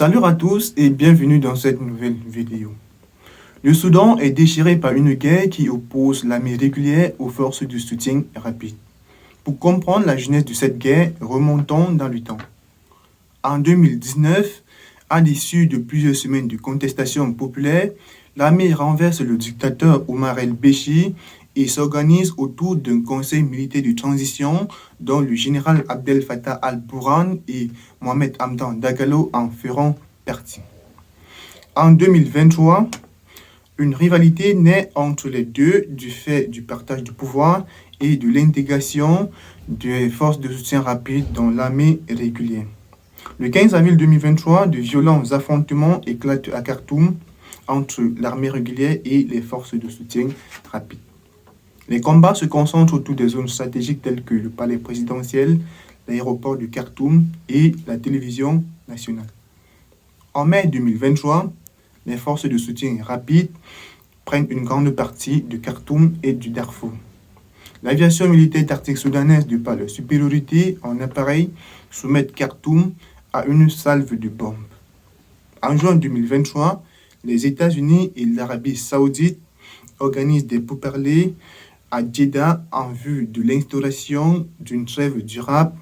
Salut à tous et bienvenue dans cette nouvelle vidéo. Le Soudan est déchiré par une guerre qui oppose l'armée régulière aux forces de soutien rapide. Pour comprendre la genèse de cette guerre, remontons dans le temps. En 2019, à l'issue de plusieurs semaines de contestation populaire, l'armée renverse le dictateur Omar el-Béchir et s'organise autour d'un conseil militaire de transition dont le général Abdel Fattah al-Burhan et Mohamed Hamdan Dagalo en feront partie. En 2023, une rivalité naît entre les deux du fait du partage du pouvoir et de l'intégration des forces de soutien rapide dans l'armée régulière. Le 15 avril 2023, de violents affrontements éclatent à Khartoum entre l'armée régulière et les forces de soutien rapide. Les combats se concentrent autour des zones stratégiques telles que le palais présidentiel, l'aéroport de Khartoum et la télévision nationale. En mai 2023, les forces de soutien rapide prennent une grande partie de Khartoum et du Darfour. L'aviation militaire tactique soudanaise, de par leur supériorité en appareil, soumet Khartoum à une salve de bombes. En juin 2023, les États-Unis et l'Arabie saoudite organisent des pourparlers à Jeddah en vue de l'instauration d'une trêve durable.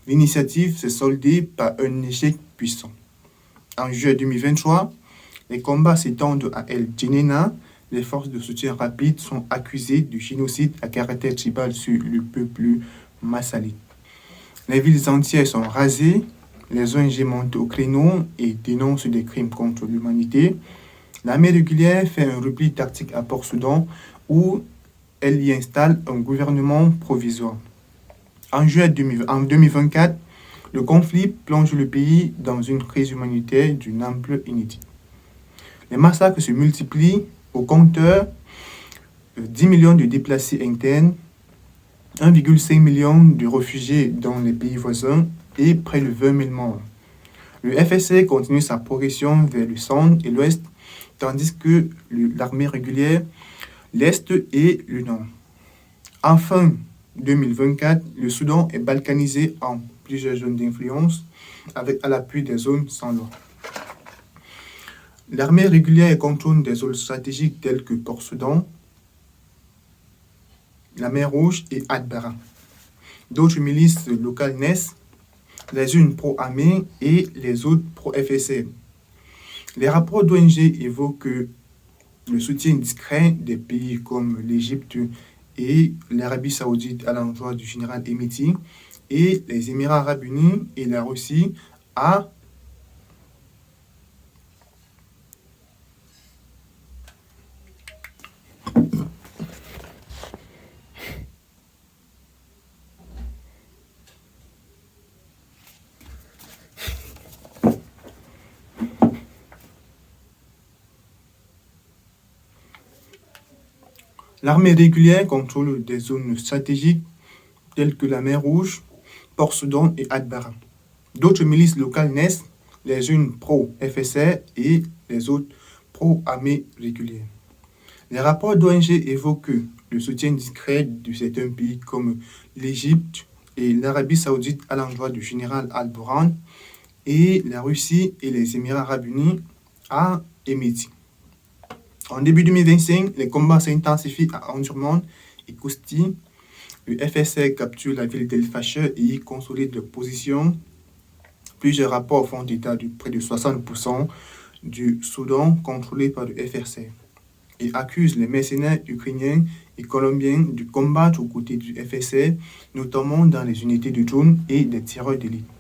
L'initiative s'est soldée par un échec puissant. En juillet 2023, les combats s'étendent à El Geneina. Les forces de soutien rapide sont accusées de génocide à caractère tribal sur le peuple massalite. Les villes entières sont rasées. Les ONG montent au créneau et dénoncent des crimes contre l'humanité. L'armée régulière fait un repli tactique à Port-Soudan où elle y installe un gouvernement provisoire. En juillet 2024, le conflit plonge le pays dans une crise humanitaire d'une ampleur inédite. Les massacres se multiplient au compteur, 10 millions de déplacés internes, 1,5 million de réfugiés dans les pays voisins et près de 20 000 morts. Le FSA continue sa progression vers le centre et l'ouest, tandis que l'armée régulière, l'est et le nord. En fin 2024, le Soudan est balkanisé en plusieurs zones d'influence, avec à l'appui des zones sans loi. L'armée régulière contourne des zones stratégiques telles que Port-Soudan, la mer Rouge et Atbara. D'autres milices locales naissent, les unes pro-armée et les autres pro-FSA. Les rapports d'ONG évoquent le soutien discret des pays comme l'Égypte et l'Arabie saoudite à l'endroit du général Hemeti et les Émirats arabes unis et la Russie à L'armée régulière contrôle des zones stratégiques telles que la mer Rouge, Port-Soudan et Atbara. D'autres milices locales naissent, les unes pro-FSR et les autres pro-armée régulière. Les rapports d'ONG évoquent le soutien discret de certains pays comme l'Égypte et l'Arabie saoudite à l'endroit du général al-Burhan et la Russie et les Émirats arabes unis à Hemeti. En début 2025, les combats s'intensifient à Omdurman et Kousti. Le FSA capture la ville d'El Fasher et y consolide leur position. Plusieurs rapports font état de près de 60% du Soudan contrôlé par le FSA et accusent les mercenaires ukrainiens et colombiens de combattre aux côtés du FSA, notamment dans les unités de drones et des tireurs d'élite.